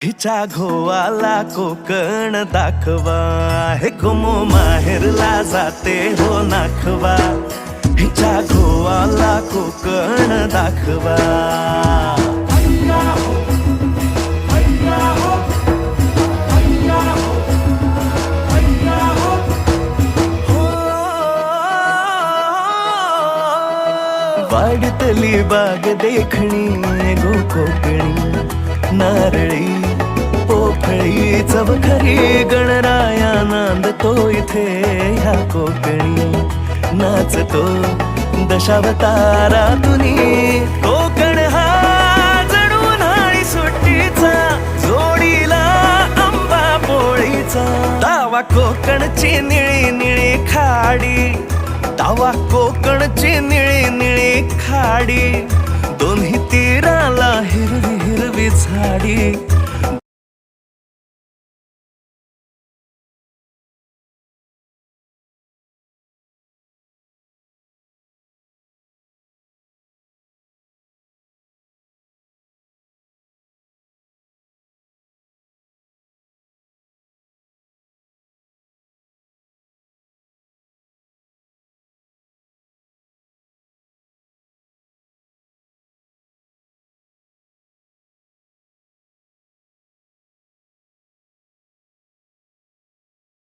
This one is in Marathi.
हिच्या घोवाला कोकण दाखवा, हे गोमो माहेरला जाते हो नाखवा. हिच्या घोवाला कोकण दाखवा. वाडतली बाग देखणी गो कोकणी, नारळी पोफळी चवखरी गणराया नांदतो इथे ह्या कोकणी. नाचतो दशावतारातुनी कोकण हा जणू उन्हाळी सुट्टीचा, जोडीला आंबा पोळीचा. दावा कोकणची निळी निळी खाडी, दावा कोकणची निळी निळी खाडी. दोन्ही तीराला हिरवी हिरवी झाडी.